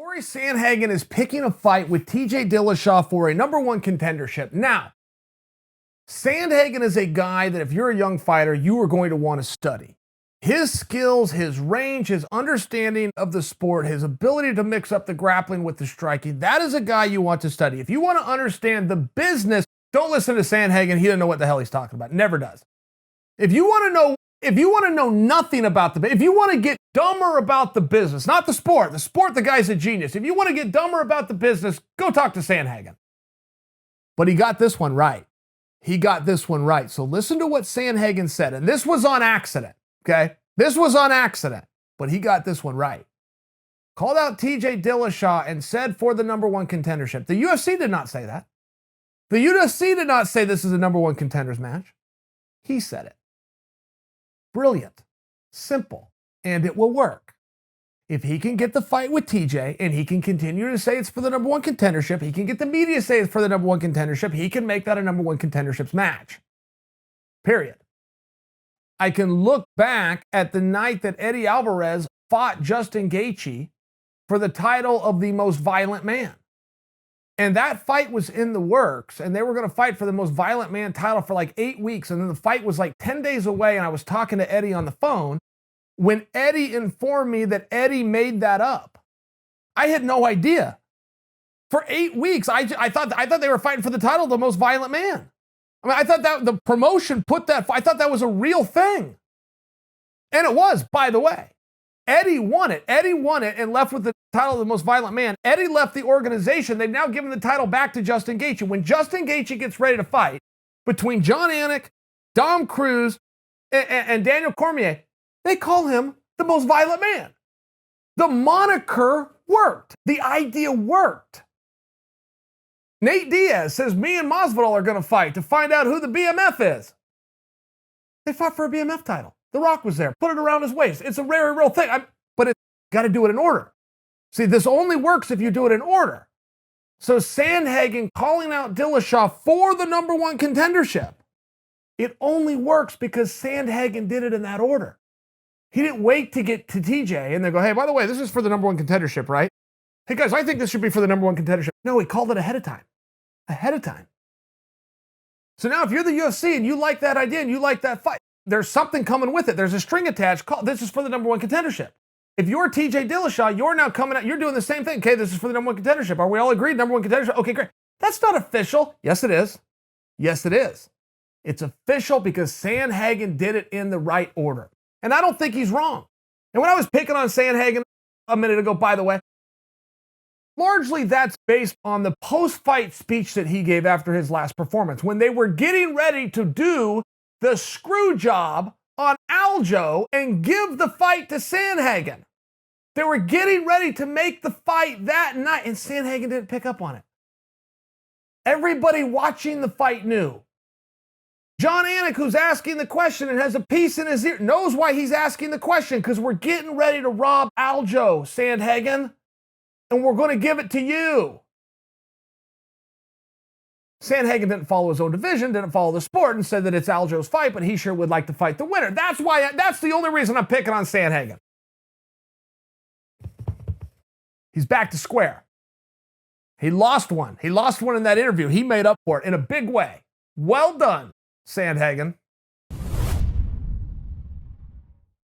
Corey Sandhagen is picking a fight with TJ Dillashaw for a number one contendership. Now, Sandhagen is a guy that if you're a young fighter, you are going to want to study. His skills, his range, his understanding of the sport, his ability to mix up the grappling with the striking, that is a guy you want to study. If you want to understand the business, don't listen to Sandhagen. He doesn't know what the hell he's talking about. Never does. If you want to know nothing about if you want to get dumber about the business, not the sport, the guy's a genius. If you want to get dumber about the business, go talk to Sandhagen. But he got this one right. He got this one right. So listen to what Sandhagen said. And this was on accident, okay? This was on accident, but he got this one right. Called out TJ Dillashaw and said for the number one contendership. The UFC did not say that. The UFC did not say this is a number one contenders match. He said it. Brilliant, simple, and it will work. If he can get the fight with TJ and he can continue to say it's for the number one contendership, he can get the media to say it's for the number one contendership, he can make that a number one contenderships match. Period. I can look back at the night that Eddie Alvarez fought Justin Gaethje for the title of the most violent man. And that fight was in the works, and they were going to fight for the most violent man title for like 8 weeks, and then the fight was like 10 days away, and I was talking to Eddie on the phone when Eddie informed me that Eddie made that up. I had no idea. For 8 weeks, I thought they were fighting for the title of the most violent man. I mean, I thought that the promotion I thought that was a real thing. And it was, by the way. Eddie won it. Eddie won it and left with the title of the most violent man. Eddie left the organization. They've now given the title back to Justin Gaethje. When Justin Gaethje gets ready to fight between John Anik, Dom Cruz, and Daniel Cormier, they call him the most violent man. The moniker worked. The idea worked. Nate Diaz says me and Masvidal are going to fight to find out who the BMF is. They fought for a BMF title. The Rock was there. Put it around his waist. It's a very real thing. But it's got to do it in order. See, this only works if you do it in order. So Sandhagen calling out Dillashaw for the number one contendership. It only works because Sandhagen did it in that order. He didn't wait to get to TJ and then go, hey, by the way, this is for the number one contendership, right? Hey, guys, I think this should be for the number one contendership. No, he called it ahead of time. Ahead of time. So now if you're the UFC and you like that idea and you like that fight, there's something coming with it. There's a string attached. This is for the number one contendership. If you're TJ Dillashaw, you're now coming out, you're doing the same thing. Okay, this is for the number one contendership. Are we all agreed? Number one contendership? Okay, great. That's not official. Yes, it is. Yes, it is. It's official because Sandhagen did it in the right order. And I don't think he's wrong. And when I was picking on Sandhagen a minute ago, by the way, largely that's based on the post-fight speech that he gave after his last performance. When they were getting ready to do the screw job on Aljo and give the fight to Sandhagen. They were getting ready to make the fight that night, and Sandhagen didn't pick up on it. Everybody watching the fight knew. John Anik, who's asking the question and has a piece in his ear, knows why he's asking the question, because we're getting ready to rob Aljo, Sandhagen, and we're going to give it to you. Sandhagen didn't follow his own division, didn't follow the sport, and said that it's Aljo's fight, but he sure would like to fight the winner. That's the only reason I'm picking on Sandhagen. He's back to square. He lost one. He lost one in that interview. He made up for it in a big way. Well done, Sandhagen.